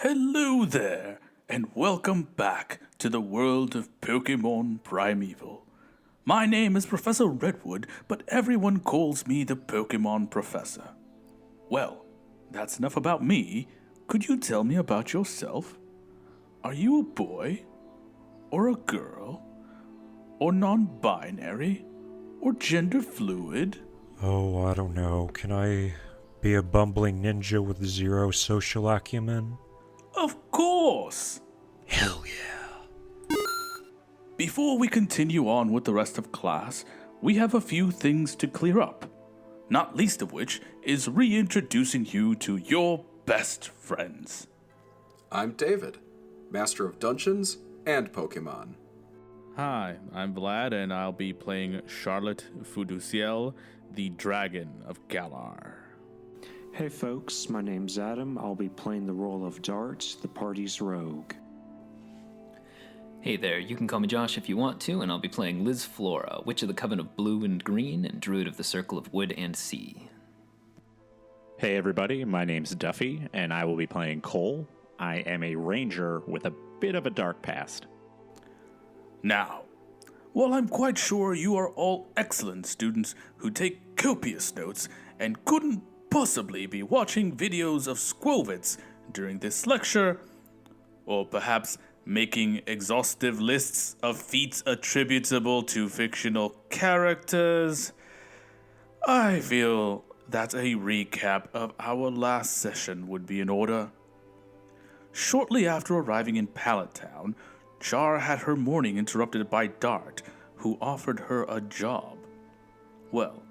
Hello there, and welcome back to the world of Pokemon Primeval. My name is Professor Redwood, but everyone calls me the Pokemon Professor. Well, that's enough about me. Could you tell me about yourself? Are you a boy? Or a girl? Or non-binary? Or gender fluid? Oh, I don't know. Can I be a bumbling ninja with zero social acumen? Of course! Hell yeah. Before we continue on with the rest of class, we have a few things to clear up. Not least of which is reintroducing you to your best friends. I'm David, Master of Dungeons and Pokemon. Hi, I'm Vlad, and I'll be playing Charlotte Fuduciel, the Dragon of Galar. Hey folks, my name's Adam. I'll be playing the role of Dart, the party's rogue. Hey there, you can call me Josh if you want to, and I'll be playing Liz Flora, Witch of the Coven of Blue and Green, and Druid of the Circle of Wood and Sea. Hey everybody, my name's Duffy, and I will be playing Cole. I am a ranger with a bit of a dark past. Now, while I'm quite sure you are all excellent students who take copious notes and couldn't possibly be watching videos of Squovitz during this lecture, or perhaps making exhaustive lists of feats attributable to fictional characters, I feel that a recap of our last session would be in order. Shortly after arriving in Pallet Town, Char had her morning interrupted by Dart, who offered her a job. Well,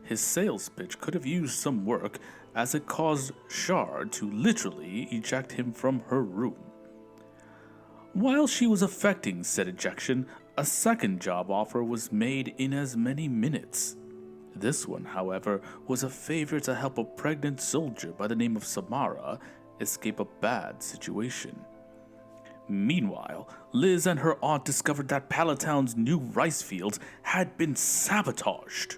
his sales pitch could have used some work, as it caused Char to literally eject him from her room. While she was effecting said ejection, a second job offer was made in as many minutes. This one, however, was a favor to help a pregnant soldier by the name of Samara escape a bad situation. Meanwhile, Liz and her aunt discovered that Palatown's new rice fields had been sabotaged.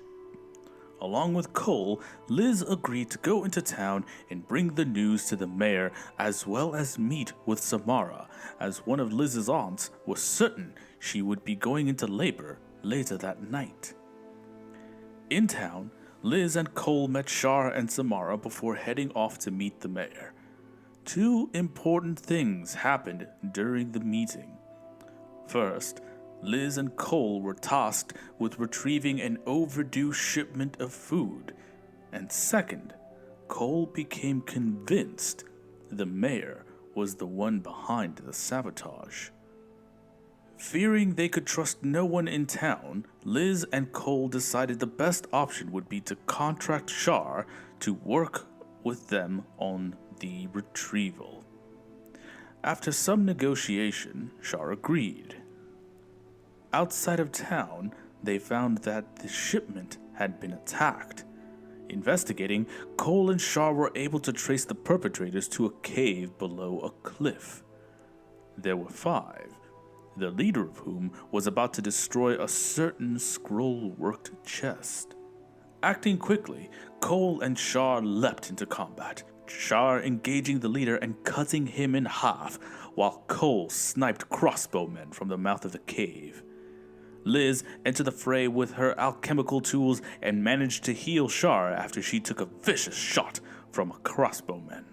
Along with Cole, Liz agreed to go into town and bring the news to the mayor, as well as meet with Samara, as one of Liz's aunts was certain she would be going into labor later that night. In town, Liz and Cole met Char and Samara before heading off to meet the mayor. Two important things happened during the meeting. First, Liz and Cole were tasked with retrieving an overdue shipment of food. And second, Cole became convinced the mayor was the one behind the sabotage. Fearing they could trust no one in town, Liz and Cole decided the best option would be to contract Char to work with them on the retrieval. After some negotiation, Char agreed. Outside of town, they found that the shipment had been attacked. Investigating, Cole and Char were able to trace the perpetrators to a cave below a cliff. There were 5, the leader of whom was about to destroy a certain scroll-worked chest. Acting quickly, Cole and Char leapt into combat, Char engaging the leader and cutting him in half, while Cole sniped crossbowmen from the mouth of the cave. Liz entered the fray with her alchemical tools and managed to heal Char after she took a vicious shot from a crossbowman.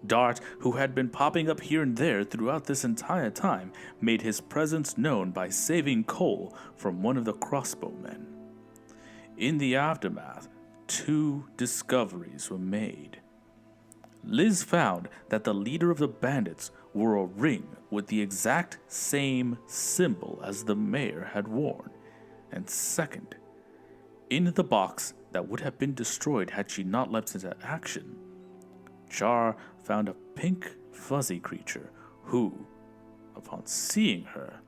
Dart, who had been popping up here and there throughout this entire time, made his presence known by saving Cole from one of the crossbowmen. In the aftermath, 2 discoveries were made. Liz found that the leader of the bandits wore a ring with the exact same symbol as the mayor had worn. And second, in the box that would have been destroyed had she not leapt into action, Char found a pink fuzzy creature who, upon seeing her,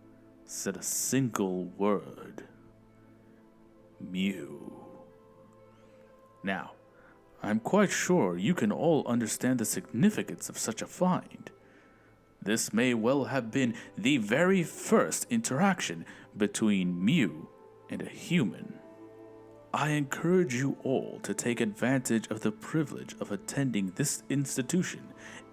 said a single word: Mew. Now, I'm quite sure you can all understand the significance of such a find. This may well have been the very first interaction between Mew and a human. I encourage you all to take advantage of the privilege of attending this institution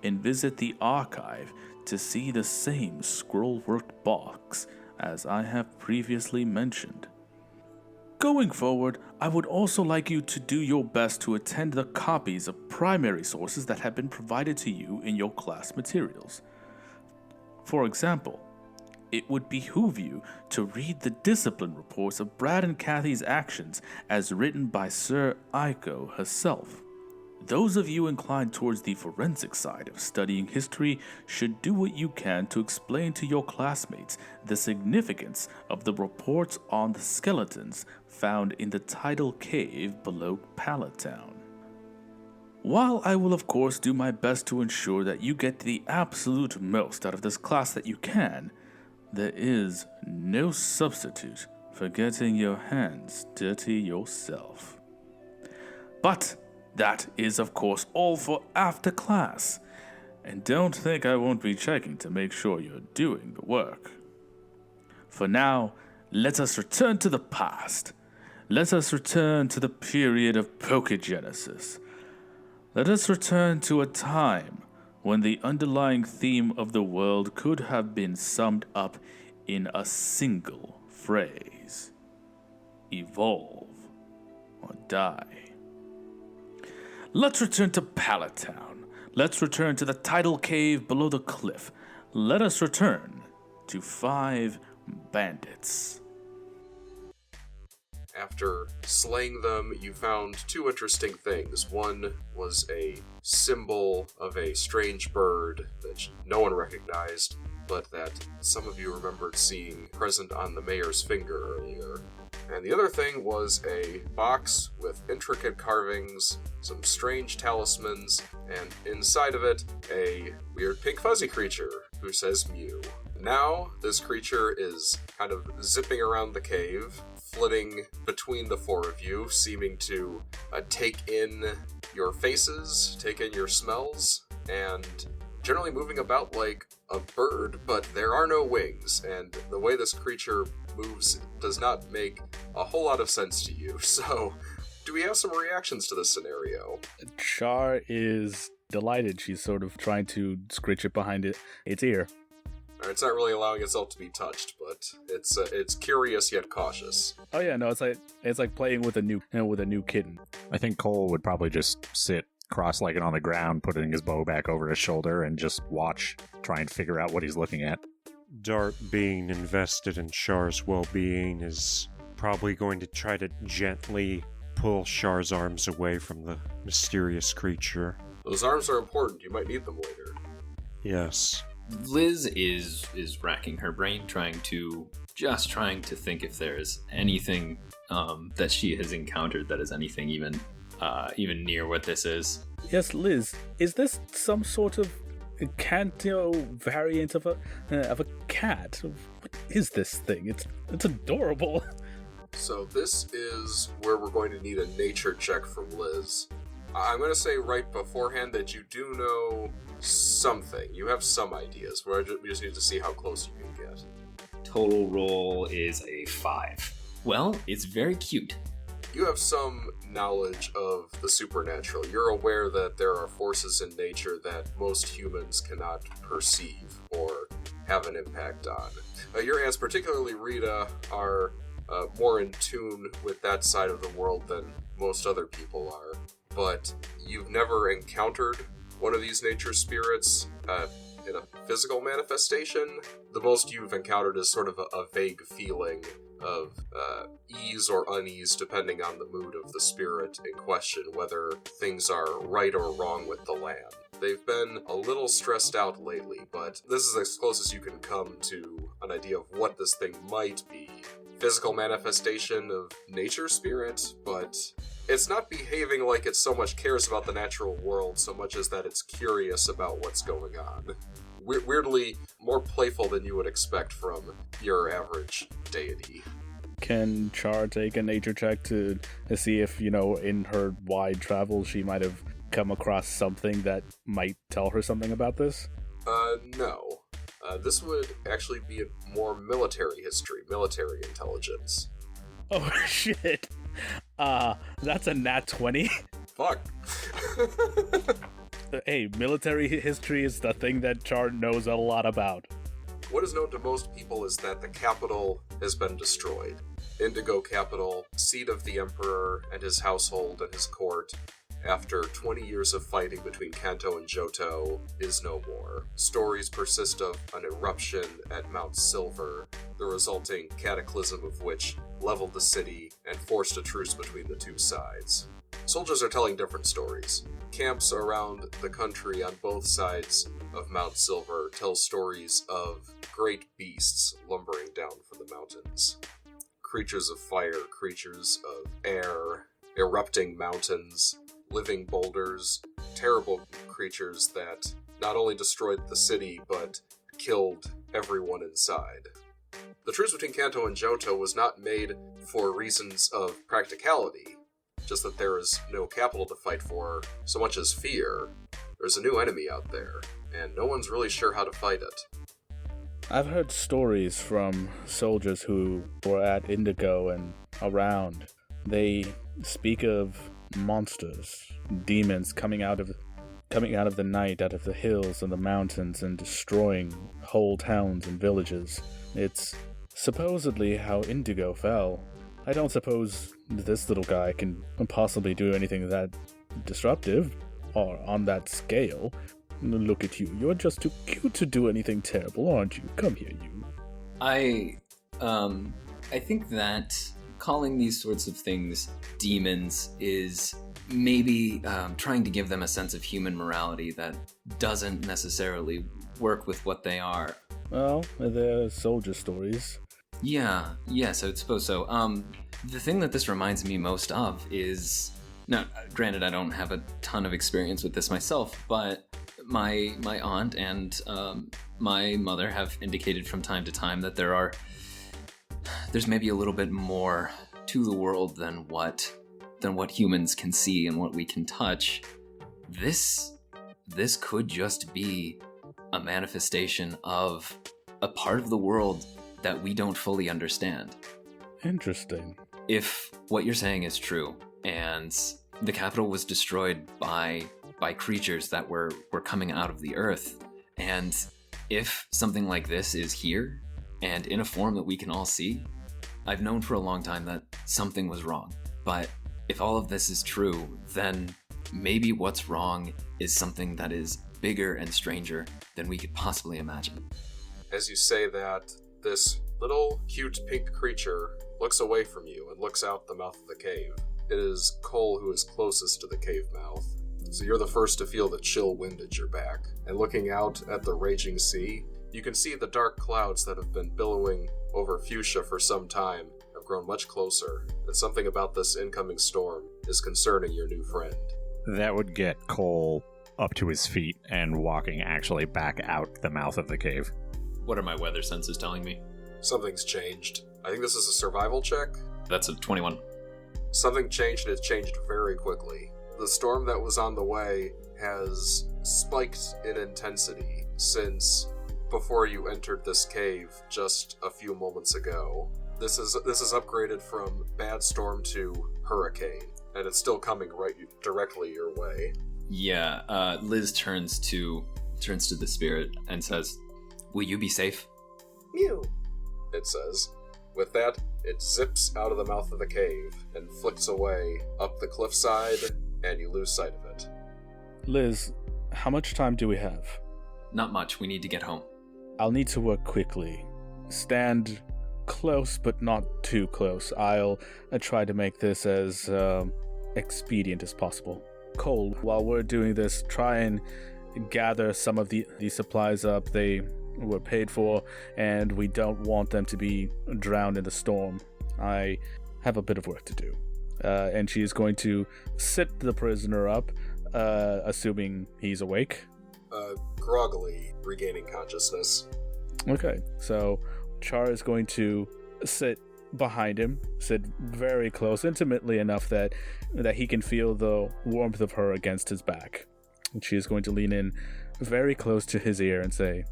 and visit the archive to see the same scroll-worked box as I have previously mentioned. Going forward, I would also like you to do your best to attend the copies of primary sources that have been provided to you in your class materials. For example, it would behoove you to read the discipline reports of Brad and Kathy's actions as written by Sir Aiko herself. Those of you inclined towards the forensic side of studying history should do what you can to explain to your classmates the significance of the reports on the skeletons found in the tidal cave below Pallet Town. While I will of course do my best to ensure that you get the absolute most out of this class that you can, there is no substitute for getting your hands dirty yourself. But that is of course all for after class, and don't think I won't be checking to make sure you're doing the work. For now, let us return to the past. Let us return to the period of Pokegenesis. Let us return to a time when the underlying theme of the world could have been summed up in a single phrase: evolve or die. Let's return to Pallet Town. Let's return to the tidal cave below the cliff. Let us return to 5 bandits. After slaying them, you found 2 interesting things. One was a symbol of a strange bird that no one recognized, but that some of you remembered seeing present on the mayor's finger earlier. And the other thing was a box with intricate carvings, some strange talismans, and inside of it, a weird pink fuzzy creature who says Mew. Now, this creature is kind of zipping around the cave, flitting between the 4 of you, seeming to take in your faces, take in your smells, and generally moving about like a bird, but there are no wings, and the way this creature moves does not make a whole lot of sense to you. So, do we have some reactions to this scenario? Char is delighted. She's sort of trying to scritch it behind its ear. It's not really allowing itself to be touched, but it's curious yet cautious. Oh yeah, no, it's like playing with a new kitten. I think Cole would probably just sit cross-legged on the ground, putting his bow back over his shoulder, and just watch, try and figure out what he's looking at. Dart, being invested in Char's well-being, is probably going to try to gently pull Char's arms away from the mysterious creature. Those arms are important. You might need them later. Yes. Liz is racking her brain, trying to think if there's anything that she has encountered that is anything even near what this is. Yes, Liz, is this some sort of Kanto variant of a cat? What is this thing? It's adorable. So this is where we're going to need a nature check from Liz. I'm going to say right beforehand that you do know something. You have some ideas. We just need to see how close you can get. Total roll is a 5. Well, it's very cute. You have some knowledge of the supernatural. You're aware that there are forces in nature that most humans cannot perceive or have an impact on. Your aunts, particularly Rita, are more in tune with that side of the world than most other people are. But you've never encountered one of these nature spirits in a physical manifestation. The most you've encountered is sort of a vague feeling of ease or unease depending on the mood of the spirit in question, whether things are right or wrong with the land. They've been a little stressed out lately, but this is as close as you can come to an idea of what this thing might be. Physical manifestation of nature spirit, but it's not behaving like it so much cares about the natural world so much as that it's curious about what's going on. Weirdly more playful than you would expect from your average deity. Can Char take a nature check to see if, in her wide travels she might have come across something that might tell her something about this? No. This would actually be a more military history, military intelligence. Oh shit. That's a nat 20. Fuck. Hey, military history is the thing that Char knows a lot about. What is known to most people is that the capital has been destroyed. Indigo Capital, seat of the Emperor and his household and his court, after 20 years of fighting between Kanto and Johto, is no more. Stories persist of an eruption at Mount Silver, the resulting cataclysm of which leveled the city and forced a truce between the two sides. Soldiers are telling different stories. Camps around the country on both sides of Mount Silver tell stories of great beasts lumbering down from the mountains. Creatures of fire, creatures of air, erupting mountains, living boulders, terrible creatures that not only destroyed the city, but killed everyone inside. The truce between Kanto and Johto was not made for reasons of practicality, just that there is no capital to fight for so much as fear. There's a new enemy out there, and no one's really sure how to fight it. I've heard stories from soldiers who were at Indigo and around. They speak of monsters, demons coming out of the night, out of the hills and the mountains, and destroying whole towns and villages. It's supposedly how Indigo fell. I don't suppose this little guy can possibly do anything that disruptive, or on that scale. Look at you, you're just too cute to do anything terrible, aren't you? Come here, you. I think that calling these sorts of things demons is maybe trying to give them a sense of human morality that doesn't necessarily work with what they are. Well, they're soldier stories. Yes, I would suppose so. The thing that this reminds me most of is... Now, granted, I don't have a ton of experience with this myself, but my aunt and my mother have indicated from time to time that there's maybe a little bit more to the world than what humans can see and what we can touch. This could just be a manifestation of a part of the world that we don't fully understand. Interesting. If what you're saying is true, and the capital was destroyed by creatures that were coming out of the earth, and if something like this is here, and in a form that we can all see, I've known for a long time that something was wrong. But if all of this is true, then maybe what's wrong is something that is bigger and stranger than we could possibly imagine. As you say that, this little cute pink creature looks away from you and looks out the mouth of the cave. It is Cole who is closest to the cave mouth, so you're the first to feel the chill wind at your back. And looking out at the raging sea, you can see the dark clouds that have been billowing over Fuchsia for some time have grown much closer, and something about this incoming storm is concerning your new friend. That would get Cole up to his feet and walking actually back out the mouth of the cave. What are my weather senses telling me? Something's changed. I think this is a survival check. That's a 21. Something changed, and it changed very quickly. The storm that was on the way has spiked in intensity since before you entered this cave just a few moments ago. This is upgraded from bad storm to hurricane, and it's still coming right directly your way. Yeah, Liz turns to the spirit and says, "Will you be safe?" Mew, it says. With that, it zips out of the mouth of the cave and flicks away up the cliffside, and you lose sight of it. Liz, how much time do we have? Not much. We need to get home. I'll need to work quickly. Stand close, but not too close. I'll try to make this as expedient as possible. Cole, while we're doing this, try and gather some of the supplies up. They were paid for, and we don't want them to be drowned in the storm. I have a bit of work to do. And she is going to sit the prisoner up, assuming he's awake. Groggily regaining consciousness. Okay, so Char is going to sit behind him, sit very close, intimately enough that he can feel the warmth of her against his back. And she is going to lean in very close to his ear and say,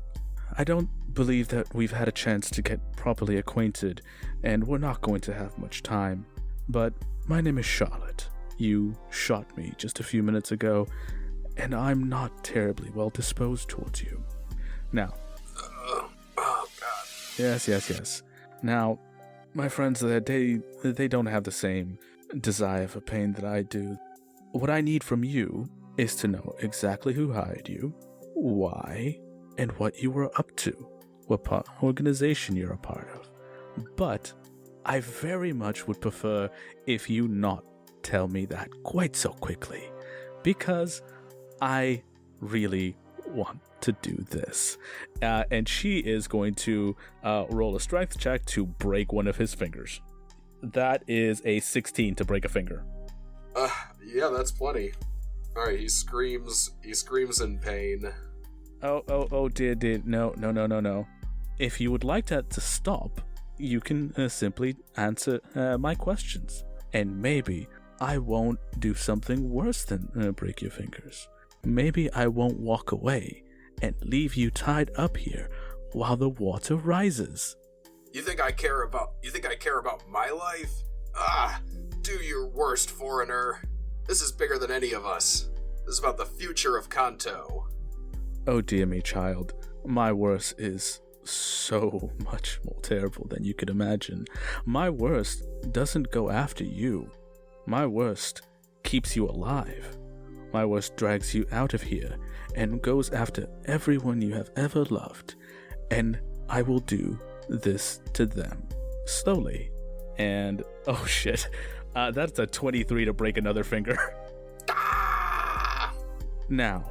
I don't believe that we've had a chance to get properly acquainted, and we're not going to have much time. But my name is Charlotte. You shot me just a few minutes ago, and I'm not terribly well disposed towards you. Now... oh, God. Yes. Now, my friends, they don't have the same desire for pain that I do. What I need from you is to know exactly who hired you, why, and what you were up to, what organization you're a part of. But I very much would prefer if you not tell me that quite so quickly, because I really want to do this. And she is going to roll a strength check to break one of his fingers. That is a 16 to break a finger. Yeah, that's plenty. Alright, he screams in pain. Oh, dear, no. If you would like that to stop, you can simply answer my questions. And maybe I won't do something worse than break your fingers. Maybe I won't walk away and leave you tied up here while the water rises. You think I care about my life? Do your worst, foreigner. This is bigger than any of us. This is about the future of Kanto. Oh dear me, child. My worst is so much more terrible than you could imagine. My worst doesn't go after you. My worst keeps you alive. My worst drags you out of here and goes after everyone you have ever loved. And I will do this to them. Slowly. And, oh shit. That's a 23 to break another finger. Now,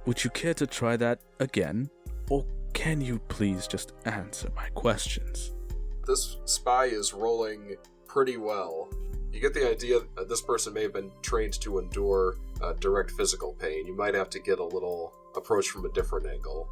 would you care to try that again? Or can you please just answer my questions? This spy is rolling pretty well. You get the idea that this person may have been trained to endure direct physical pain. You might have to get a little approach from a different angle.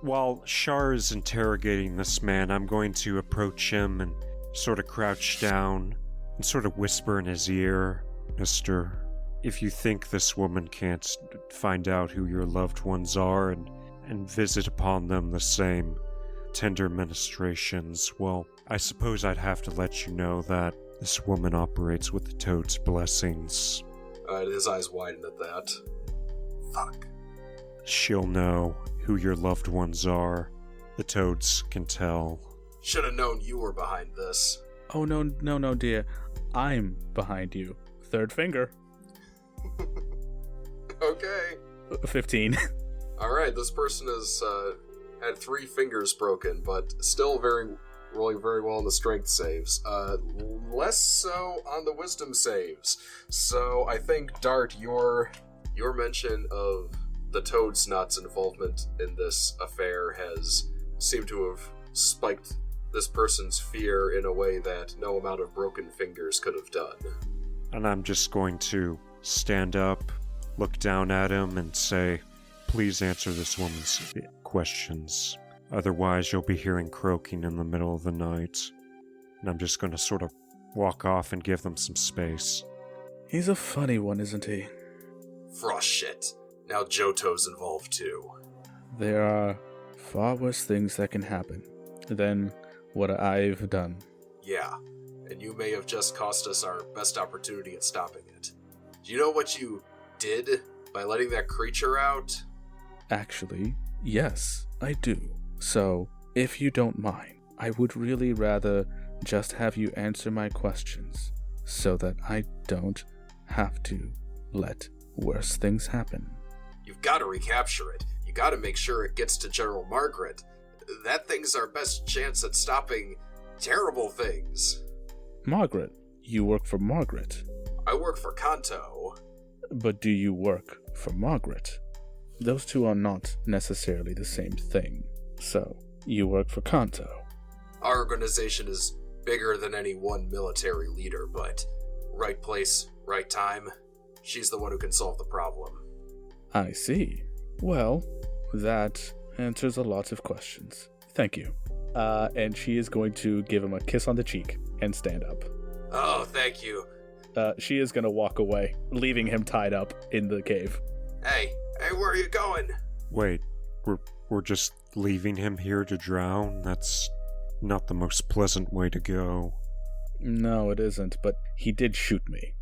While Shar is interrogating this man, I'm going to approach him and sort of crouch down and sort of whisper in his ear, Mister, if you think this woman can't find out who your loved ones are and visit upon them the same tender ministrations, well, I suppose I'd have to let you know that this woman operates with the Toad's blessings. His eyes widen at that. Fuck. She'll know who your loved ones are. The Toads can tell. Should have known you were behind this. Oh, no, dear. I'm behind you. Third finger. Okay. 15. Alright, this person has had 3 fingers broken, but still rolling very well on the strength saves. Less so on the wisdom saves. So I think, Dart, your mention of the Toad's Nuts involvement in this affair has seemed to have spiked this person's fear in a way that no amount of broken fingers could have done. And I'm just going to stand up, look down at him, and say, please answer this woman's questions. Otherwise, you'll be hearing croaking in the middle of the night. And I'm just going to sort of walk off and give them some space. He's a funny one, isn't he? Frost shit. Now Johto's involved too. There are far worse things that can happen than what I've done. Yeah, and you may have just cost us our best opportunity at stopping it. Do you know what you did by letting that creature out? Actually, yes, I do. So, if you don't mind, I would really rather just have you answer my questions so that I don't have to let worse things happen. You've got to recapture it. You got to make sure it gets to General Margaret. That thing's our best chance at stopping terrible things. Margaret? You work for Margaret? I work for Kanto. But do you work for Margaret? Those two are not necessarily the same thing. So, you work for Kanto. Our organization is bigger than any one military leader, but right place, right time. She's the one who can solve the problem. I see. Well, that answers a lot of questions. Thank you. And she is going to give him a kiss on the cheek and stand up. Oh, thank you. She is going to walk away, leaving him tied up in the cave. Hey, where are you going? Wait, we're just leaving him here to drown? That's not the most pleasant way to go. No, it isn't, but he did shoot me.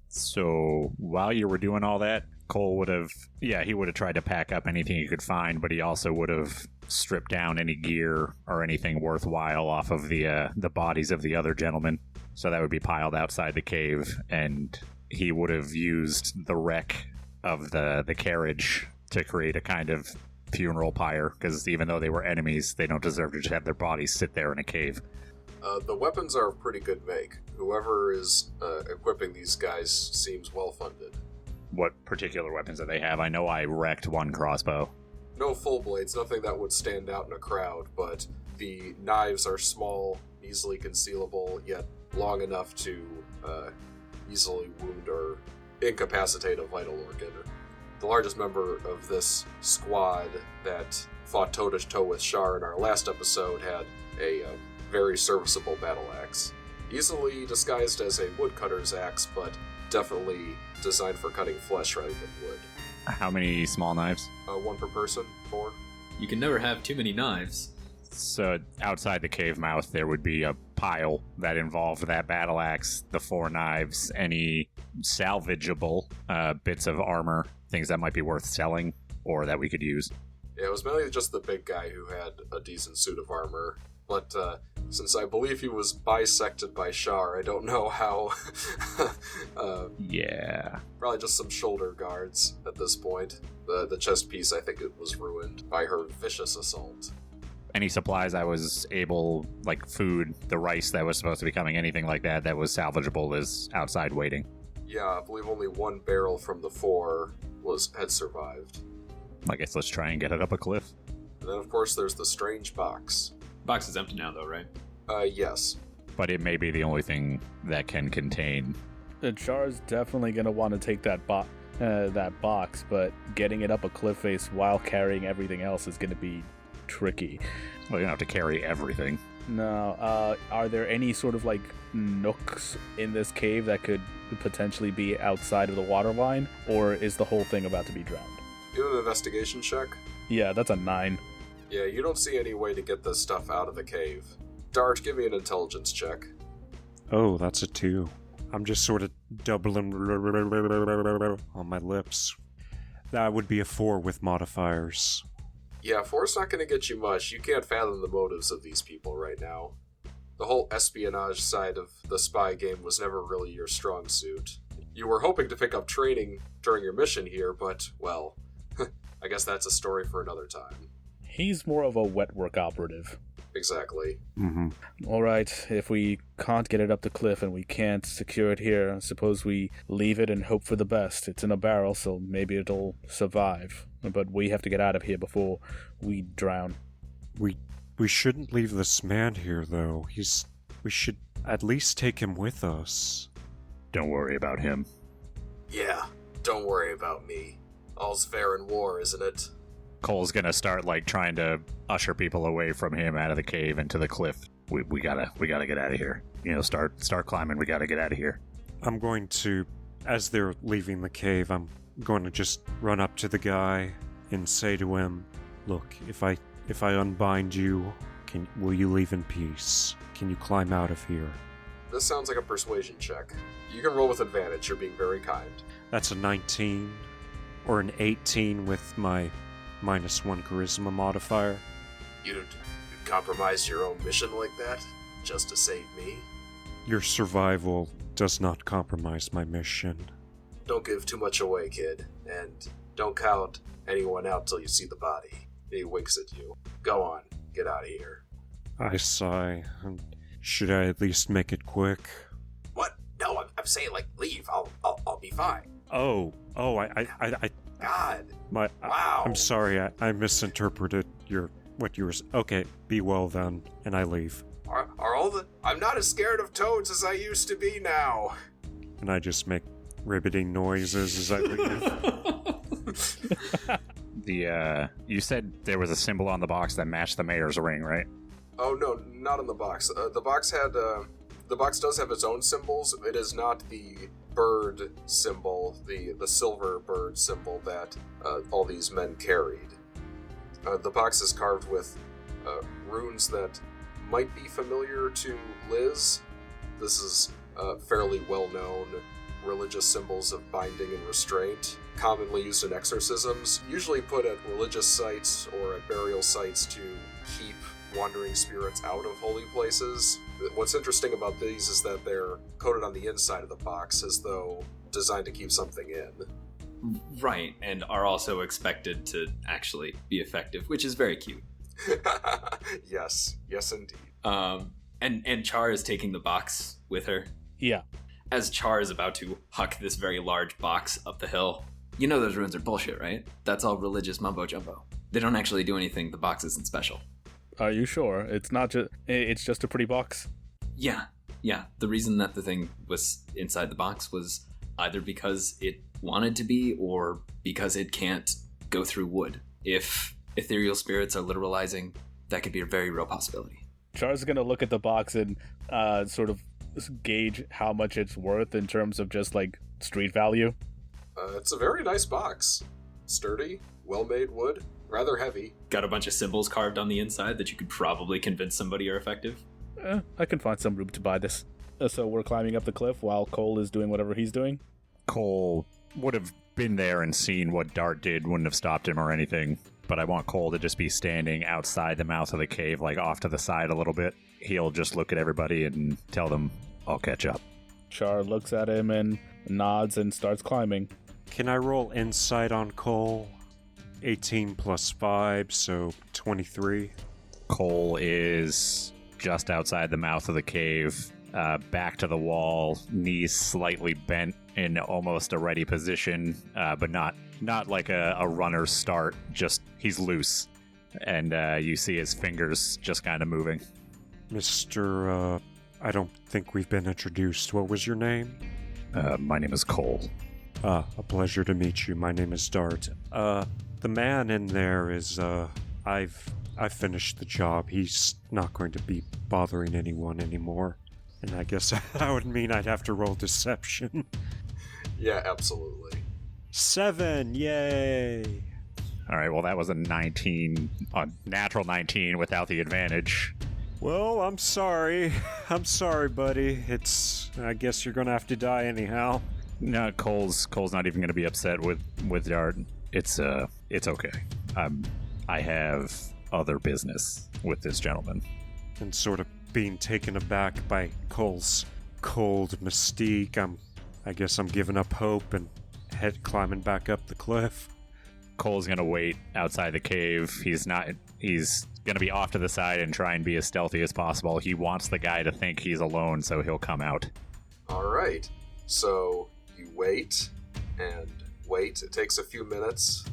So while you were doing all that, Cole would have, he would have tried to pack up anything he could find, but he also would have stripped down any gear or anything worthwhile off of the bodies of the other gentlemen. So that would be piled outside the cave, and he would have used the wreck of the carriage to create a kind of funeral pyre, because even though they were enemies, they don't deserve to just have their bodies sit there in a cave. The weapons are of pretty good make. Whoever is equipping these guys seems well funded. What particular weapons do they have? I know I wrecked one crossbow. No full blades, nothing that would stand out in a crowd, but the knives are small, easily concealable, yet long enough to easily wound or incapacitate a vital organ. The largest member of this squad that fought toe-to-toe with Shar in our last episode had a very serviceable battle axe. Easily disguised as a woodcutter's axe, but definitely designed for cutting flesh rather than wood. How many small knives? One per person, 4. You can never have too many knives. So outside the cave mouth, there would be a pile that involved that battle axe, the 4 knives, any salvageable bits of armor, things that might be worth selling or that we could use. Yeah, it was mainly just the big guy who had a decent suit of armor. But since I believe he was bisected by Shar, I don't know how. Yeah. Probably just some shoulder guards at this point. The chest piece, I think it was ruined by her vicious assault. Any supplies I was able, like food, the rice that was supposed to be coming, anything like that was salvageable is outside waiting. Yeah, I believe only 1 barrel from the 4 had survived. I guess let's try and get it up a cliff. And then, of course, there's the strange box. Box is empty now, though, right? Yes. But it may be the only thing that can contain. Char's definitely going to want to take that box, but getting it up a cliff face while carrying everything else is going to be tricky. Well, you don't have to carry everything. No. Are there any sort of, nooks in this cave that could potentially be outside of the water line, or is the whole thing about to be drowned? Do an investigation check. Yeah, that's a 9. Yeah, you don't see any way to get this stuff out of the cave. Dart, give me an intelligence check. Oh, that's a 2. I'm just sort of doubling on my lips. That would be a 4 with modifiers. Yeah, 4's not going to get you much. You can't fathom the motives of these people right now. The whole espionage side of the spy game was never really your strong suit. You were hoping to pick up training during your mission here, but, well, I guess that's a story for another time. He's more of a wet work operative. Exactly. Mm-hmm. Alright, if we can't get it up the cliff and we can't secure it here, suppose we leave it and hope for the best. It's in a barrel, so maybe it'll survive. But we have to get out of here before we drown. We shouldn't leave this man here, though. We should at least take him with us. Don't worry about him. Yeah, don't worry about me. All's fair in war, isn't it? Cole's gonna start trying to usher people away from him out of the cave into the cliff. We gotta get out of here. Start climbing. We gotta get out of here. I'm going to, as they're leaving the cave, I'm going to just run up to the guy and say to him, "Look, if I unbind you, will you leave in peace? Can you climb out of here?" This sounds like a persuasion check. You can roll with advantage. You're being very kind. That's a 19 or an 18 with my -1 charisma modifier. You'd compromise your own mission like that just to save me? Your survival does not compromise my mission. Don't give too much away, kid, and don't count anyone out till you see the body. He winks at you. Go on, get out of here. I sigh. Should I at least make it quick? What? No, I'm saying leave. I'll be fine. I God. My, Wow. I'm sorry, I misinterpreted what you were. Okay, be well then, and I leave. Are all the? I'm not as scared of toads as I used to be now. And I just make ribbiting noises as I leave. You said there was a symbol on the box that matched the mayor's ring, right? Oh no, not in the box. The box does have its own symbols. It is not the bird symbol, the silver bird symbol that all these men carried. The box is carved with runes that might be familiar to Liz. This is fairly well-known religious symbols of binding and restraint, commonly used in exorcisms, usually put at religious sites or at burial sites to keep wandering spirits out of holy places. What's interesting about these is that they're coated on the inside of the box as though designed to keep something in. Right, and are also expected to actually be effective, which is very cute. Yes indeed. And Char is taking the box with her. Yeah. As Char is about to huck this very large box up the hill. You know those runes are bullshit, right? That's all religious mumbo-jumbo. They don't actually do anything. The box isn't special. Are you sure? It's not just... It's just a pretty box? Yeah. The reason that the thing was inside the box was either because it wanted to be or because it can't go through wood. If ethereal spirits are literalizing, that could be a very real possibility. Char's gonna look at the box and sort of gauge how much it's worth in terms of just, like, street value. It's a very nice box. Sturdy, well-made wood, rather heavy. Got a bunch of symbols carved on the inside that you could probably convince somebody are effective. I can find some room to buy this. So we're climbing up the cliff while Cole is doing whatever he's doing? Cole would have been there and seen what Dart did, wouldn't have stopped him or anything. But I want Cole to just be standing outside the mouth of the cave, like off to the side a little bit. He'll just look at everybody and tell them, I'll catch up. Char looks at him and nods and starts climbing. Can I roll insight on Cole? 18 plus 5, so 23. Cole is just outside the mouth of the cave, back to the wall, knees slightly bent in almost a ready position, but not like a runner's start, just he's loose. And you see his fingers just kind of moving. Mr. I don't think we've been introduced. What was your name? My name is Cole. A pleasure to meet you. My name is Dart. The man in there is, I've finished the job. He's not going to be bothering anyone anymore. And I guess that would mean I'd have to roll deception. Yeah, absolutely. 7, yay! Alright, well that was a 19, a natural 19 without the advantage. Well, I'm sorry. I'm sorry, buddy. I guess you're gonna have to die anyhow. No, Cole's not even gonna be upset with Dart. It's okay. I have other business with this gentleman. And sort of being taken aback by Cole's cold mystique, I guess I'm giving up hope and climbing back up the cliff. Cole's gonna wait outside the cave. He's gonna be off to the side and try and be as stealthy as possible. He wants the guy to think he's alone, so he'll come out. Alright, so you wait and wait. It takes a few minutes.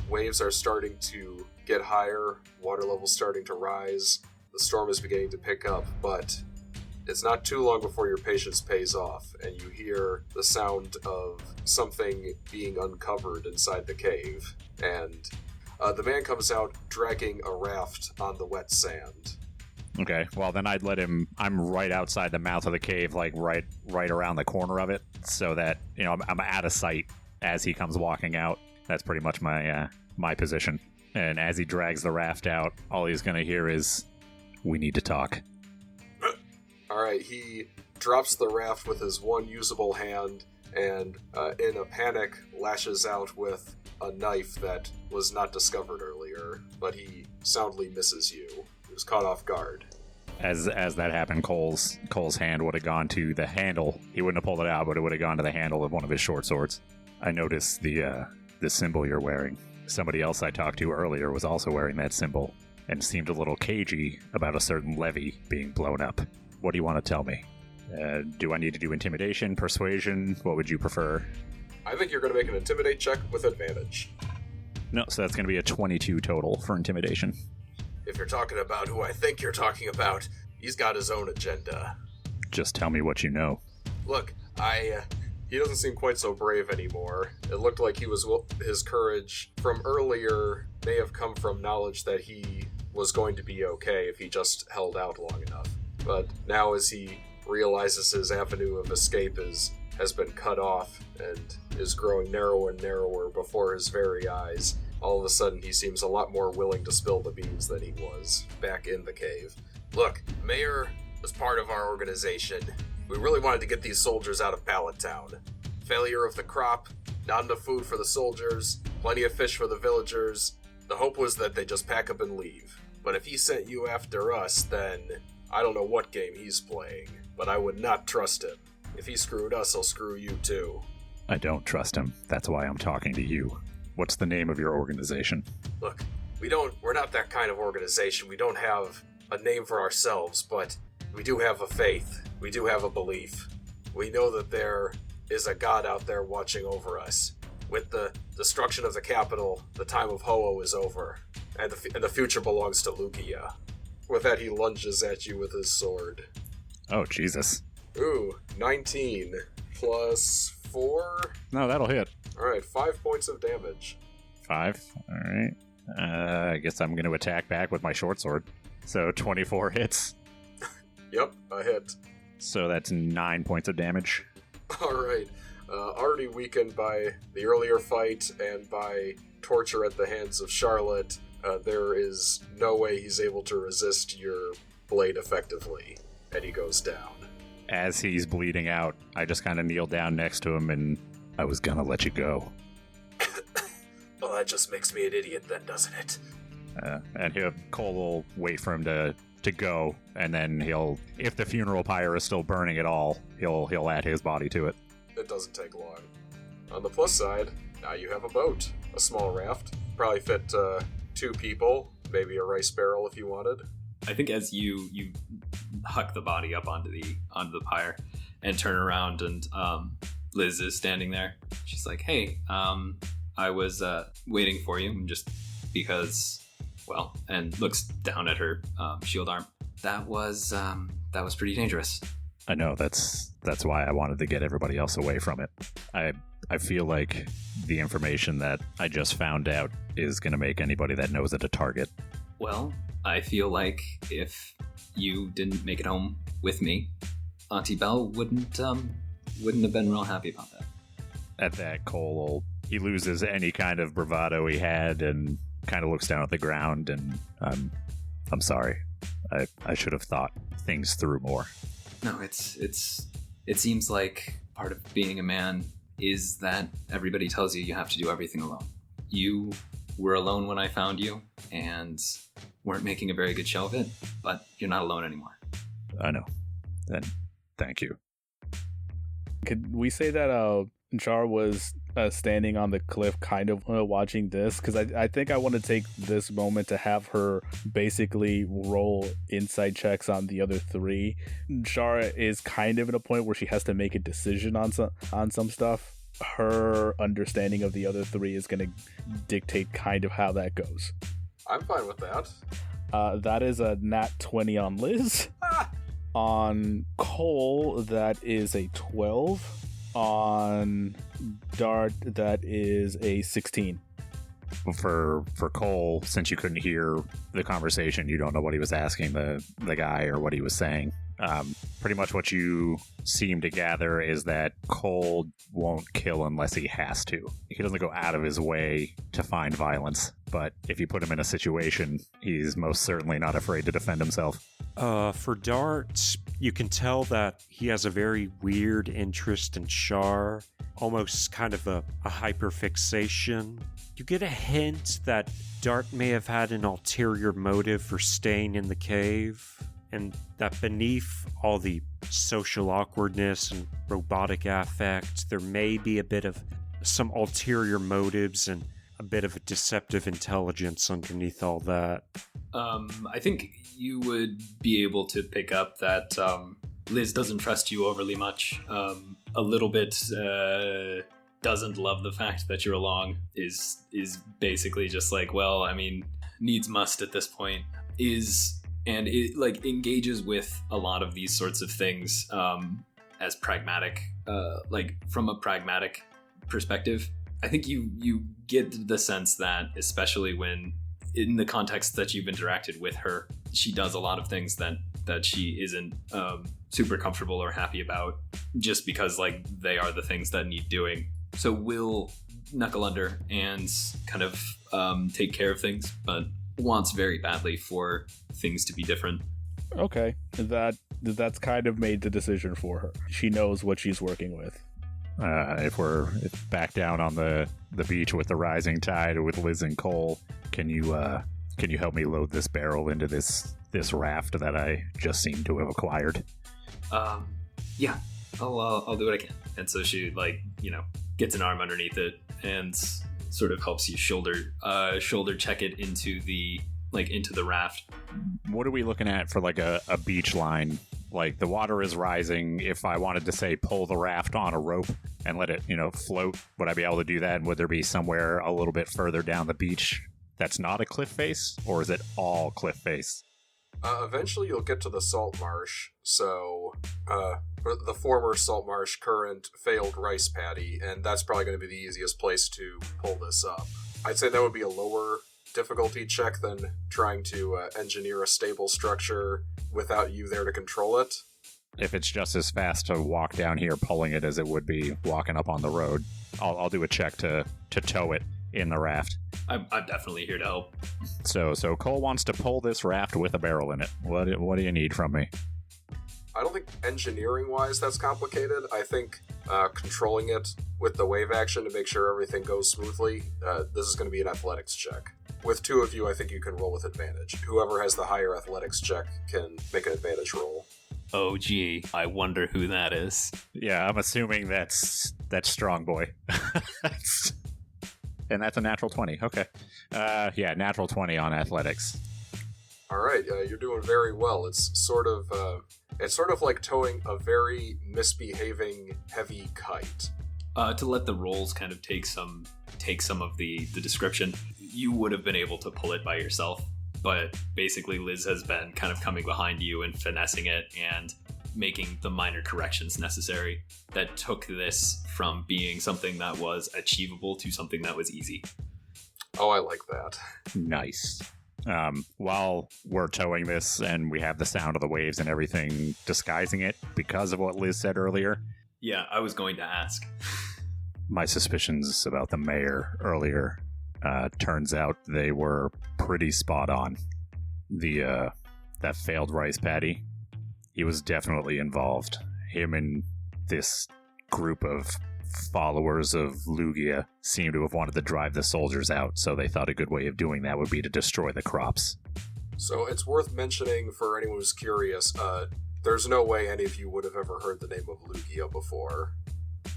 Waves are starting to get higher, water levels starting to rise. The storm is beginning to pick up, but it's not too long before your patience pays off, and you hear the sound of something being uncovered inside the cave. And the man comes out dragging a raft on the wet sand. Okay, well then I'd let him. I'm right outside the mouth of the cave, like right around the corner of it, so that I'm out of sight as he comes walking out. That's pretty much my position. And as he drags the raft out, all he's gonna hear is, "We need to talk." Alright, he drops the raft with his one usable hand and, in a panic, lashes out with a knife that was not discovered earlier, but he soundly misses you. He was caught off guard. As that happened, Cole's hand would have gone to the handle. He wouldn't have pulled it out, but it would have gone to the handle of one of his short swords. I noticed the symbol you're wearing. Somebody else I talked to earlier was also wearing that symbol and seemed a little cagey about a certain levee being blown up. What do you want to tell me? Do I need to do intimidation, persuasion? What would you prefer? I think you're going to make an intimidate check with advantage. No, so that's going to be a 22 total for intimidation. If you're talking about who I think you're talking about, he's got his own agenda. Just tell me what you know. Look, he doesn't seem quite so brave anymore. It looked like his courage from earlier may have come from knowledge that he was going to be okay if he just held out long enough. But now as he realizes his avenue of escape has been cut off and is growing narrower and narrower before his very eyes, All of a sudden, he seems a lot more willing to spill the beans than he was back in the cave. Look, Mayor was part of our organization. We really wanted to get these soldiers out of Pallet Town. Failure of the crop, not enough food for the soldiers, plenty of fish for the villagers. The hope was that they just pack up and leave. But if he sent you after us, then I don't know what game he's playing, but I would not trust him. If he screwed us, he'll screw you too. I don't trust him. That's why I'm talking to you. What's the name of your organization? Look, we're not that kind of organization. We don't have a name for ourselves, but we do have a faith. We do have a belief. We know that there is a god out there watching over us. With the destruction of the capital, the time of Ho-Oh is over, and the future belongs to Lugia. With that, he lunges at you with his sword. Oh, Jesus. Ooh, 19 plus 4? No, that'll hit. Alright, 5 points of damage. 5. Alright. I guess I'm going to attack back with my short sword. So 24 hits. Yep, a hit. So that's 9 points of damage. Alright. Already weakened by the earlier fight and by torture at the hands of Charlotte, there is no way he's able to resist your blade effectively, and he goes down. As he's bleeding out, I just kind of kneel down next to him and I was gonna let you go. Well, that just makes me an idiot then, doesn't it? And Cole will wait for him to go, and then if the funeral pyre is still burning at all, he'll add his body to it. It doesn't take long. On the plus side, now you have a boat. A small raft. Probably fit 2 people, maybe a rice barrel if you wanted. I think as you huck the body up onto the pyre and turn around, and Liz is standing there. She's like, "Hey, I was waiting for you just because, well," and looks down at her shield arm. That was pretty dangerous. I know, that's why I wanted to get everybody else away from it. I feel like the information that I just found out is going to make anybody that knows it a target. Well, I feel like if you didn't make it home with me, Auntie Belle wouldn't have been real happy about that. At that, Cole he loses any kind of bravado he had and kind of looks down at the ground, and I'm sorry. I should have thought things through more. No, it seems like part of being a man is that everybody tells you have to do everything alone. You were alone when I found you and weren't making a very good show of it, but you're not alone anymore. I know. Then thank you. Could we say that Char was standing on the cliff kind of watching this? Because I think I want to take this moment to have her basically roll insight checks on the other 3. Char is kind of at a point where she has to make a decision on some stuff. Her understanding of the other 3 is going to dictate kind of how that goes. I'm fine with that. That is a nat 20 on Liz. On Cole, that is a 12. On Dart, that is a 16. For Cole, since you couldn't hear the conversation, you don't know what he was asking the guy or what he was saying. Pretty much what you seem to gather is that Cole won't kill unless he has to. He doesn't go out of his way to find violence, but if you put him in a situation, he's most certainly not afraid to defend himself. For Dart, you can tell that he has a very weird interest in Char, almost kind of a hyperfixation. You get a hint that Dart may have had an ulterior motive for staying in the cave, and that beneath all the social awkwardness and robotic affect, there may be a bit of some ulterior motives and a bit of a deceptive intelligence underneath all that. I think you would be able to pick up that Liz doesn't trust you overly much. A little bit doesn't love the fact that you're along, is basically just like, well, I mean, needs must at this point, and it like engages with a lot of these sorts of things as pragmatic, like from a pragmatic perspective. I think you get the sense that, especially when in the context that you've interacted with her, she does a lot of things that she isn't super comfortable or happy about, just because like they are the things that need doing. So we'll knuckle under and kind of take care of things, but wants very badly for things to be different. Okay, that's kind of made the decision for her. She knows what she's working with. If we're back down on the beach with the rising tide with Liz and Cole, can you help me load this barrel into this raft that I just seem to have acquired? Yeah, I'll do what I can. And so she gets an arm underneath it and sort of helps you shoulder check it into the raft. What are we looking at for like a beach line? Like the water is rising. If I wanted to say pull the raft on a rope and let it, float, would I be able to do that? And would there be somewhere a little bit further down the beach that's not a cliff face, or is it all cliff face? Eventually you'll get to the salt marsh, so the former salt marsh, current failed rice paddy, and that's probably going to be the easiest place to pull this up. I'd say that would be a lower difficulty check than trying to engineer a stable structure without you there to control it. If it's just as fast to walk down here pulling it as it would be walking up on the road, I'll do a check to tow it in the raft. I'm definitely here to help. So Cole wants to pull this raft with a barrel in it. What do you need from me? I don't think engineering-wise that's complicated. I think controlling it with the wave action to make sure everything goes smoothly, this is going to be an athletics check. With two of you, I think you can roll with advantage. Whoever has the higher athletics check can make an advantage roll. Oh, gee, I wonder who that is. Yeah, I'm assuming that's Strong Boy. And that's a natural 20. Okay. Yeah, natural 20 on athletics. All right, you're doing very well. It's sort of like towing a very misbehaving heavy kite. To let the rolls kind of take some of the description, you would have been able to pull it by yourself, but basically Liz has been kind of coming behind you and finessing it and making the minor corrections necessary that took this from being something that was achievable to something that was easy. Oh, I like that. Nice. While we're towing this and we have the sound of the waves and everything disguising it because of what Liz said earlier. Yeah, I was going to ask. My suspicions about the mayor earlier, turns out they were pretty spot on. That failed rice paddy, he was definitely involved. Him and this group of followers of Lugia seem to have wanted to drive the soldiers out, so they thought a good way of doing that would be to destroy the crops. So it's worth mentioning for anyone who's curious, there's no way any of you would have ever heard the name of Lugia before.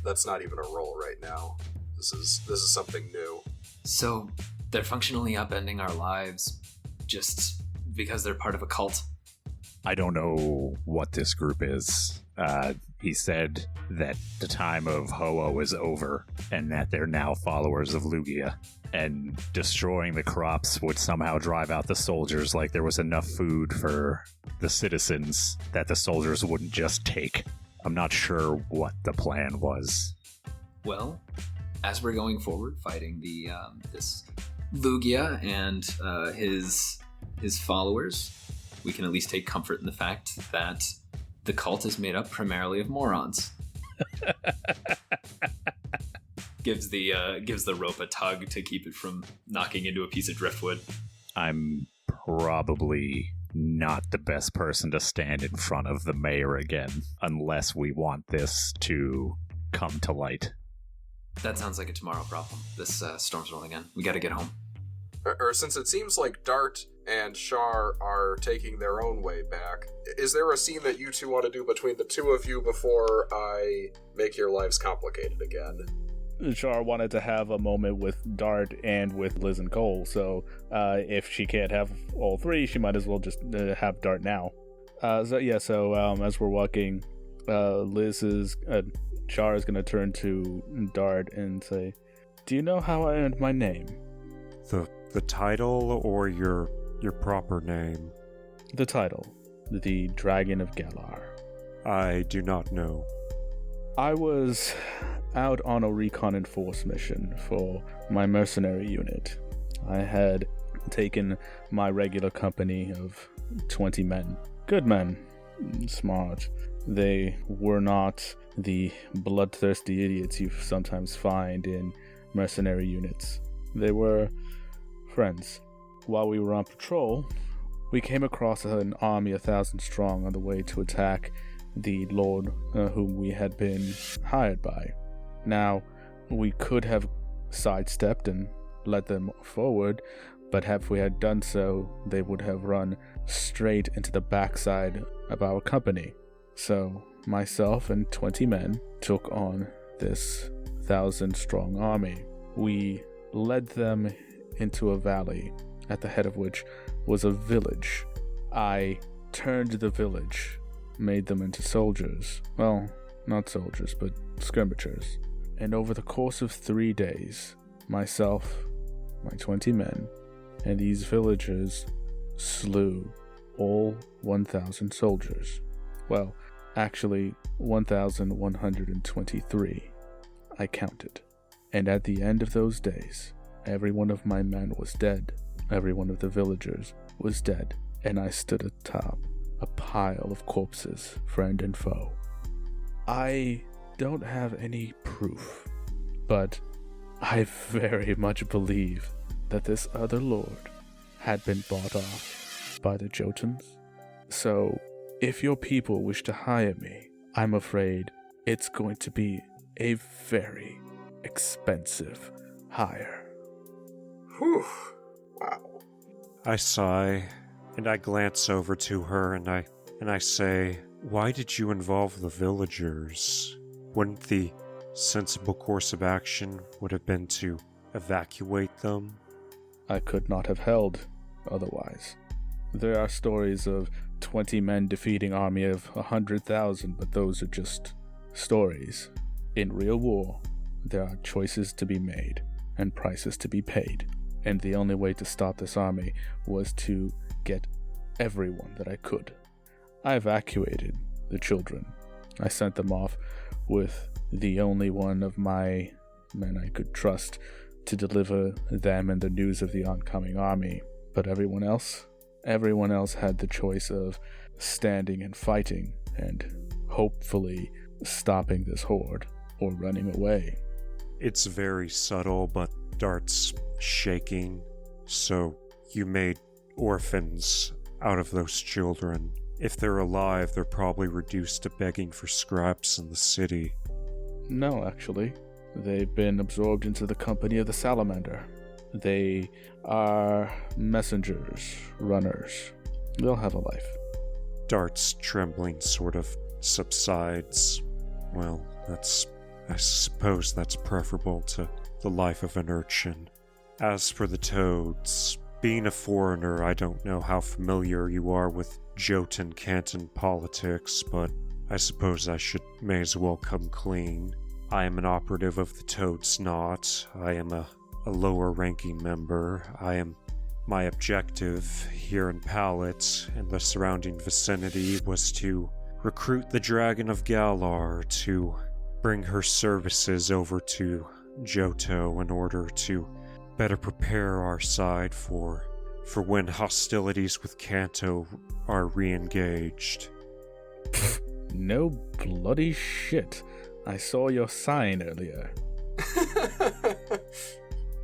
That's not even a roll right now. This is something new. So they're functionally upending our lives just because they're part of a cult? I don't know what this group is. He said that the time of Ho-Oh is over and that they're now followers of Lugia. And destroying the crops would somehow drive out the soldiers, like there was enough food for the citizens that the soldiers wouldn't just take. I'm not sure what the plan was. Well, as we're going forward fighting the this Lugia and his followers, we can at least take comfort in the fact that the cult is made up primarily of morons. Gives the rope a tug to keep it from knocking into a piece of driftwood. I'm probably not the best person to stand in front of the mayor again, unless we want this to come to light. That sounds like a tomorrow problem. This storm's rolling in. We gotta get home. Or since it seems like Dart and Shar are taking their own way back, is there a scene that you two want to do between the two of you before I make your lives complicated again? Shar wanted to have a moment with Dart and with Liz and Cole, so if she can't have all three, she might as well just have Dart now. So as we're walking, Char is going to turn to Dart and say, "Do you know how I earned my name?" The title or your proper name? The title. The Dragon of Galar. I do not know. I was out on a recon and force mission for my mercenary unit. I had taken my regular company of 20 men. Good men. Smart. They were not the bloodthirsty idiots you sometimes find in mercenary units. They were friends. While we were on patrol, we came across an army 1,000 strong on the way to attack the lord whom we had been hired by. Now, we could have sidestepped and led them forward, but if we had done so, they would have run straight into the backside of our company. So, myself and 20 men took on this 1,000-strong army. We led them into a valley, at the head of which was a village. I turned the village, made them into soldiers. Well, not soldiers, but skirmishers. And over the course of 3 days, myself, my 20 men, and these villagers slew all 1,000 soldiers. Well, actually, 1,123. I counted. And at the end of those days, every one of my men was dead. Every one of the villagers was dead. And I stood atop a pile of corpses, friend and foe. I don't have any proof, but I very much believe that this other lord had been bought off by the Jotuns. So, if your people wish to hire me, I'm afraid it's going to be a very expensive hire. Whew. Wow. I sigh, and I glance over to her, and I say, "Why did you involve the villagers? Wouldn't the sensible course of action would have been to evacuate them?" I could not have held otherwise. There are stories of 20 men defeating army of 100,000, but those are just stories. In real war, there are choices to be made and prices to be paid, and the only way to stop this army was to get everyone that I could. I evacuated the children. I sent them off with the only one of my men I could trust to deliver them and the news of the oncoming army. But everyone else had the choice of standing and fighting and hopefully stopping this horde or running away. It's very subtle, but Dart's shaking. "So you made orphans out of those children. If they're alive, they're probably reduced to begging for scraps in the city." No, actually. They've been absorbed into the company of the Salamander. They are messengers, runners. They'll have a life. Dart's trembling sort of subsides. Well, I suppose that's preferable to the life of an urchin. As for the toads, being a foreigner, I don't know how familiar you are with Jotun canton politics, but I suppose may as well come clean. I am an operative of the Toad's Knot. I am a lower-ranking member. My objective here in Pallet and the surrounding vicinity was to recruit the Dragon of Galar to bring her services over to Johto in order to better prepare our side for when hostilities with Kanto are re-engaged. No bloody shit. I saw your sign earlier.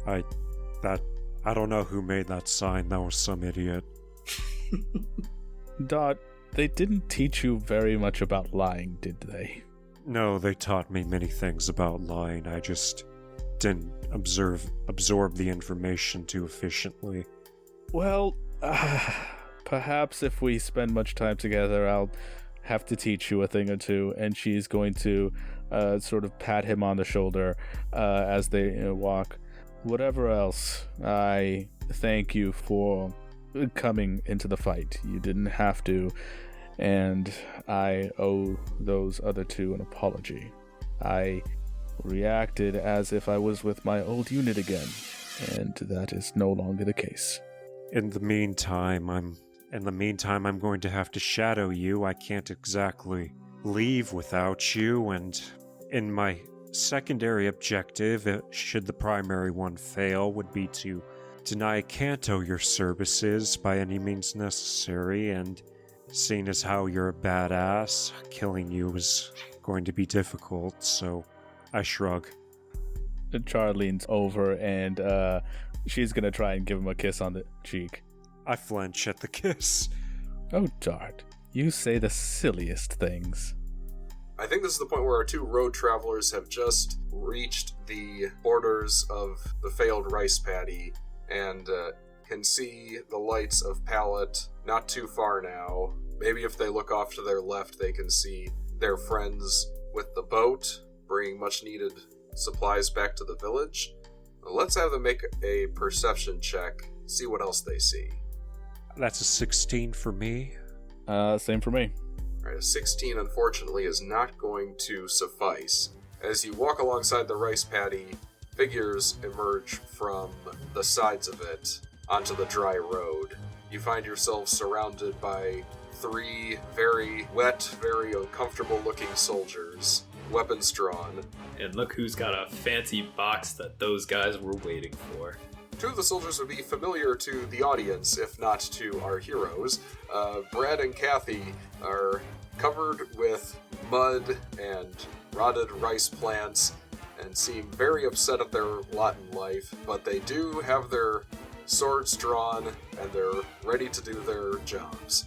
I don't know who made that sign. That was some idiot. Dot, they didn't teach you very much about lying, did they? No, they taught me many things about lying. I just didn't absorb the information too efficiently. Well, perhaps if we spend much time together, I'll have to teach you a thing or two. And she's going to sort of pat him on the shoulder as they walk. Whatever else, I thank you for coming into the fight. You didn't have to, and I owe those other two an apology. I reacted as if I was with my old unit again, and that is no longer the case. In the meantime, I'm going to have to shadow you. I can't exactly leave without you, and in my secondary objective, should the primary one fail, would be to deny Kanto your services by any means necessary, and seeing as how you're a badass, killing you is going to be difficult, so I shrug. Char leans over and she's gonna try and give him a kiss on the cheek. I flinch at the kiss. Oh, Dart, you say the silliest things. I think this is the point where our two road travelers have just reached the borders of the failed rice paddy and can see the lights of Pallet not too far now. Maybe if they look off to their left, they can see their friends with the boat bringing much needed supplies back to the village. Let's have them make a perception check, see what else they see. That's a 16 for me. Same for me. Alright, a 16 unfortunately is not going to suffice. As you walk alongside the rice paddy, figures emerge from the sides of it onto the dry road. You find yourself surrounded by 3 very wet, very uncomfortable looking soldiers, weapons drawn. And look who's got a fancy box that those guys were waiting for. 2 of the soldiers would be familiar to the audience, if not to our heroes. Brad and Kathy are covered with mud and rotted rice plants and seem very upset at their lot in life, but they do have their swords drawn and they're ready to do their jobs.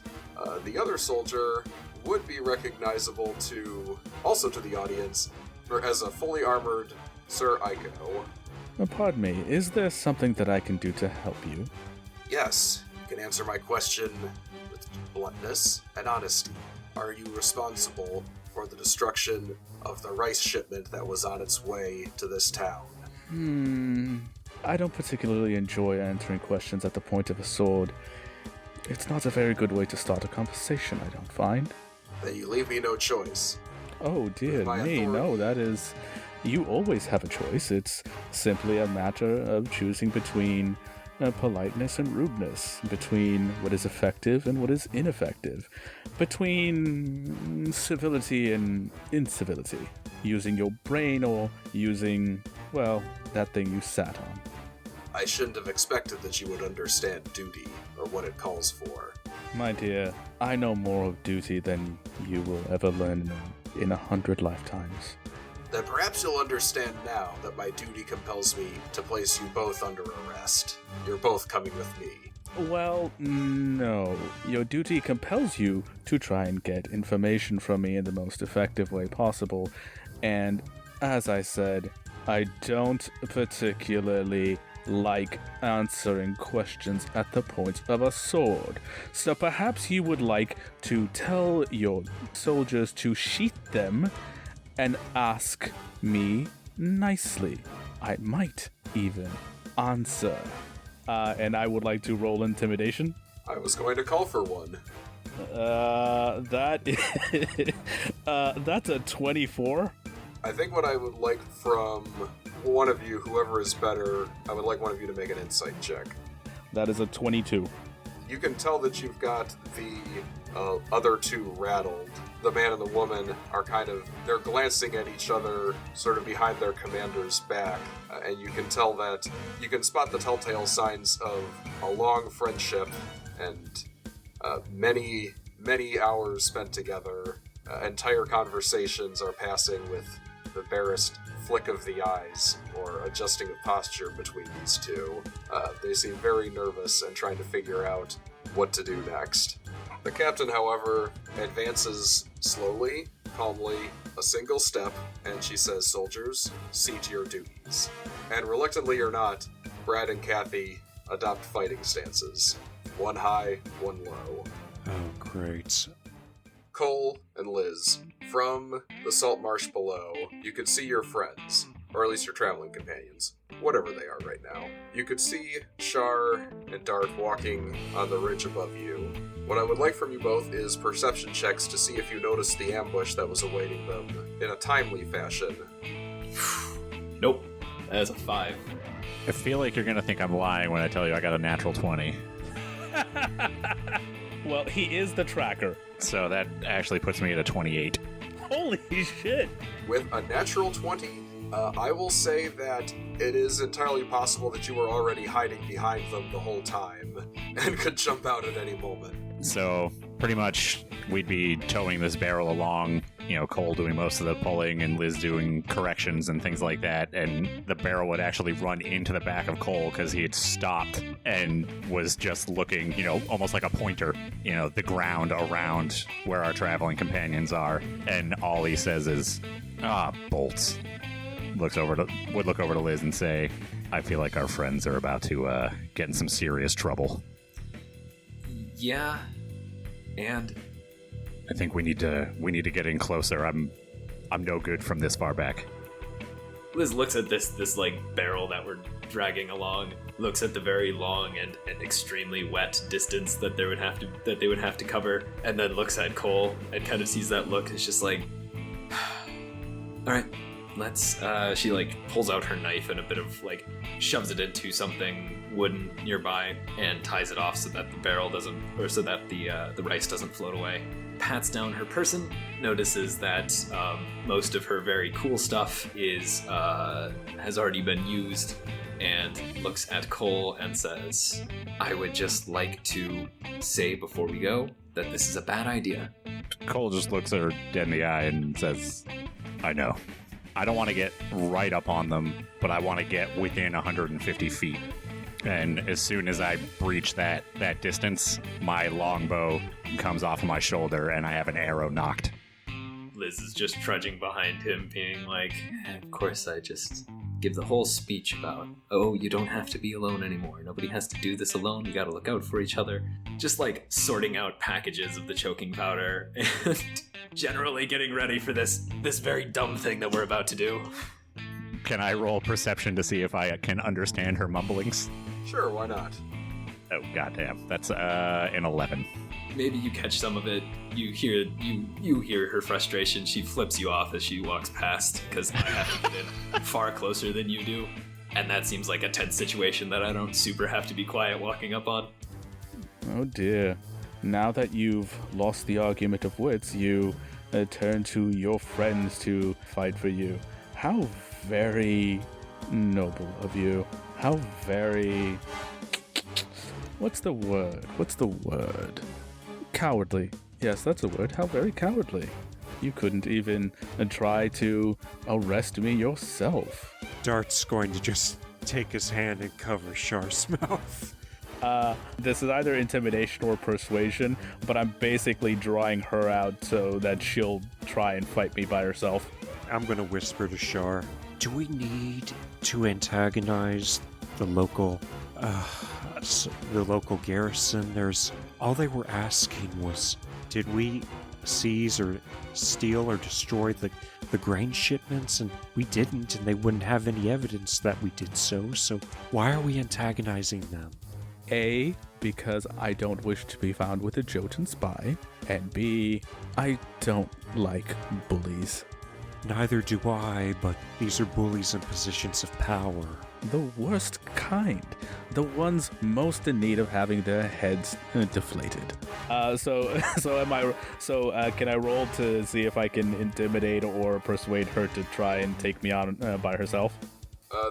The other soldier would be recognizable also to the audience as a fully armored Sir Ico. Pardon me, is there something that I can do to help you? Yes, you can answer my question with bluntness and honesty. Are you responsible for the destruction of the rice shipment that was on its way to this town? I don't particularly enjoy answering questions at the point of a sword. It's not a very good way to start a conversation, I don't find. Then you leave me no choice. Oh dear me, no, that is... You always have a choice. It's simply a matter of choosing between politeness and rudeness, between what is effective and what is ineffective, between civility and incivility, using your brain or using, well, that thing you sat on. I shouldn't have expected that you would understand duty, or what it calls for. My dear, I know more of duty than you will ever learn in 100 lifetimes. Then perhaps you'll understand now that my duty compels me to place you both under arrest. You're both coming with me. Well, no. Your duty compels you to try and get information from me in the most effective way possible. And, as I said, I don't particularly like answering questions at the point of a sword. So perhaps you would like to tell your soldiers to sheath them and ask me nicely. I might even answer. And I would like to roll intimidation. I was going to call for one. That's a 24. I think what I would like from one of you, whoever is better, I would like one of you to make an insight check. That is a 22. You can tell that you've got the other 2 rattled. The man and the woman are they're glancing at each other sort of behind their commander's back, and you can tell that you can spot the telltale signs of a long friendship and many, many hours spent together. Entire conversations are passing with the barest flick of the eyes or adjusting of posture between these 2. They seem very nervous and trying to figure out what to do next. The captain, however, advances slowly, calmly, a single step, and she says, "Soldiers, see to your duties." And reluctantly or not, Brad and Kathy adopt fighting stances. One high, one low. Oh, great. Cole and Liz, from the salt marsh below, you could see your friends, or at least your traveling companions, whatever they are right now. You could see Char and Dart walking on the ridge above you. What I would like from you both is perception checks to see if you noticed the ambush that was awaiting them in a timely fashion. Nope. That is a 5. I feel like you're going to think I'm lying when I tell you I got a natural 20. Well, he is the tracker. So that actually puts me at a 28. Holy shit! With a natural 20, I will say that it is entirely possible that you were already hiding behind them the whole time and could jump out at any moment. So pretty much we'd be towing this barrel along Cole doing most of the pulling and Liz doing corrections and things like that, and the barrel would actually run into the back of Cole because he had stopped and was just looking, almost like a pointer, the ground around where our traveling companions are, and all he says is, bolts. Would look over to Liz and say, I feel like our friends are about to get in some serious trouble. Yeah, and I think we need to get in closer. I'm no good from this far back. Liz looks at this like barrel that we're dragging along, looks at the very long and extremely wet distance that they would have to cover, and then looks at Cole and kind of sees that look. It's just like, all right, let's. She like pulls out her knife and a bit of like shoves it into something wooden nearby and ties it off so that the barrel doesn't, or so that the rice doesn't float away. Pats down her person, notices that most of her very cool stuff has already been used, and looks at Cole and says, I would just like to say before we go that this is a bad idea. Cole just looks at her dead in the eye and says, I know. I don't want to get right up on them, but I want to get within 150 feet. And as soon as I breach that distance, my longbow comes off of my shoulder and I have an arrow knocked. Liz is just trudging behind him, being like, of course I just give the whole speech about, oh, you don't have to be alone anymore. Nobody has to do this alone. You gotta look out for each other. Just like sorting out packages of the choking powder and generally getting ready for this very dumb thing that we're about to do. Can I roll perception to see if I can understand her mumblings? Sure, why not? Oh, goddamn. That's an 11. Maybe you catch some of it. You hear her frustration. She flips you off as she walks past because I have to get in far closer than you do. And that seems like a tense situation that I don't super have to be quiet walking up on. Oh dear. Now that you've lost the argument of wits, you turn to your friends to fight for you. How very noble of you. How very... What's the word? Cowardly. Yes, that's a word. How very cowardly. You couldn't even try to arrest me yourself. Dart's going to just take his hand and cover Char's mouth. This is either intimidation or persuasion, but I'm basically drawing her out so that she'll try and fight me by herself. I'm going to whisper to Char, do we need to antagonize the local garrison? All they were asking was, did we seize or steal or destroy the grain shipments? And we didn't, and they wouldn't have any evidence that we did so why are we antagonizing them? A, because I don't wish to be found with a Jotun spy, and B, I don't like bullies. Neither do I, but these are bullies in positions of power. The worst kind. The ones most in need of having their heads deflated. Can I roll to see if I can intimidate or persuade her to try and take me on by herself?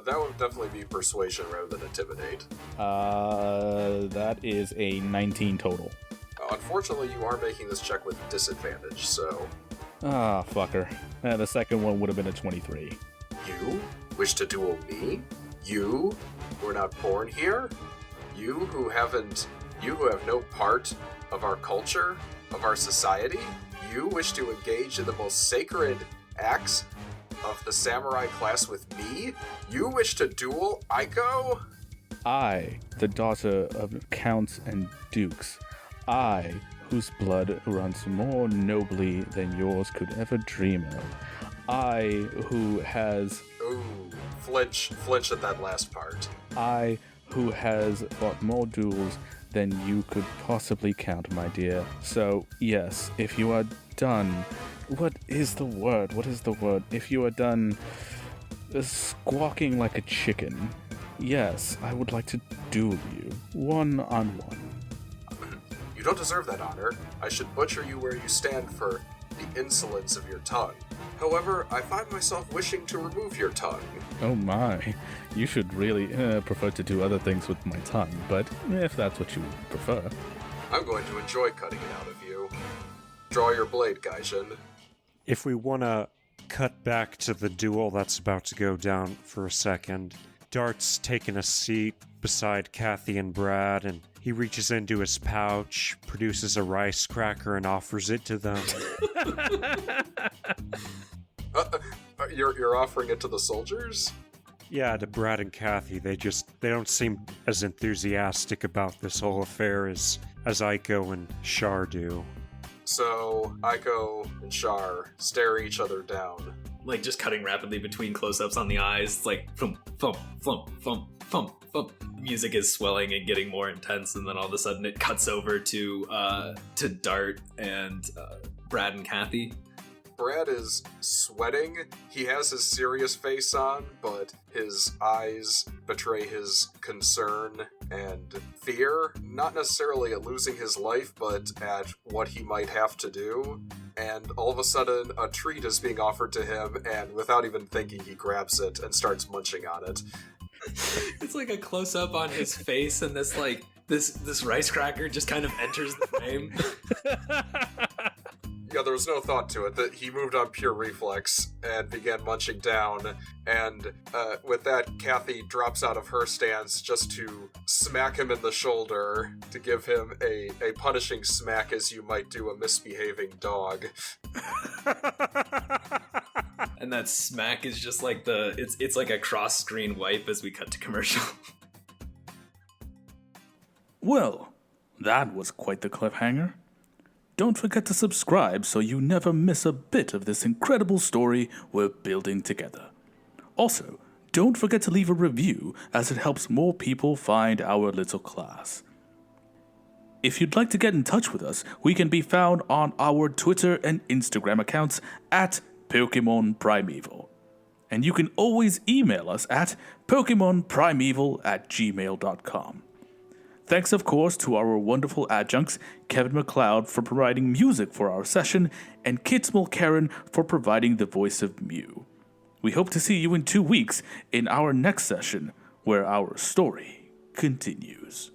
That would definitely be persuasion rather than intimidate. That is a 19 total. Unfortunately, you are making this check with disadvantage, so... Ah, fucker. The second one would have been a 23. You wish to duel me? You who were not born here? You who have no part of our culture, of our society? You wish to engage in the most sacred acts of the samurai class with me? You wish to duel Aiko? I, the daughter of counts and dukes. I, whose blood runs more nobly than yours could ever dream of. I, who has... Ooh, flinch at that last part. I, who has fought more duels than you could possibly count, my dear. So, yes, if you are done... What is the word? If you are done squawking like a chicken, yes, I would like to duel you, one-on-one. You don't deserve that honor. I should butcher you where you stand for the insolence of your tongue. However, I find myself wishing to remove your tongue. Oh my, you should really prefer to do other things with my tongue, but if that's what you prefer. I'm going to enjoy cutting it out of you. Draw your blade, Gaijin. if we want to cut back to the duel that's about to go down for a second, Dart's taking a seat beside Kathy and Brad, and he reaches into his pouch, produces a rice cracker, and offers it to them. You're offering it to the soldiers? Yeah, to Brad and Kathy, they don't seem as enthusiastic about this whole affair as Aiko and Shar do. So Aiko and Shar stare each other down. Like, just cutting rapidly between close-ups on the eyes. It's like, thump, thump, thump, thump, thump, thump. Music is swelling and getting more intense, and then all of a sudden it cuts over to Dart and Brad and Kathy. Brad is sweating. He has his serious face on, but his eyes betray his concern and fear. Not necessarily at losing his life, but at what he might have to do. And all of a sudden, a treat is being offered to him, and without even thinking, he grabs it and starts munching on it. It's like a close-up on his face, and this rice cracker just kind of enters the frame. Yeah, there was no thought to it. That he moved on pure reflex and began munching down. And with that, Kathy drops out of her stance just to smack him in the shoulder to give him a punishing smack as you might do a misbehaving dog. And that smack is just like it's like a cross-screen wipe as we cut to commercial. Well, that was quite the cliffhanger. Don't forget to subscribe so you never miss a bit of this incredible story we're building together. Also, don't forget to leave a review as it helps more people find our little class. If you'd like to get in touch with us, we can be found on our Twitter and Instagram accounts at Pokemon Primeval. And you can always email us at PokemonPrimeval@gmail.com. Thanks, of course, to our wonderful adjuncts, Kevin MacLeod for providing music for our session, and Kit Mulcairn for providing the voice of Mew. We hope to see you in 2 weeks in our next session, where our story continues.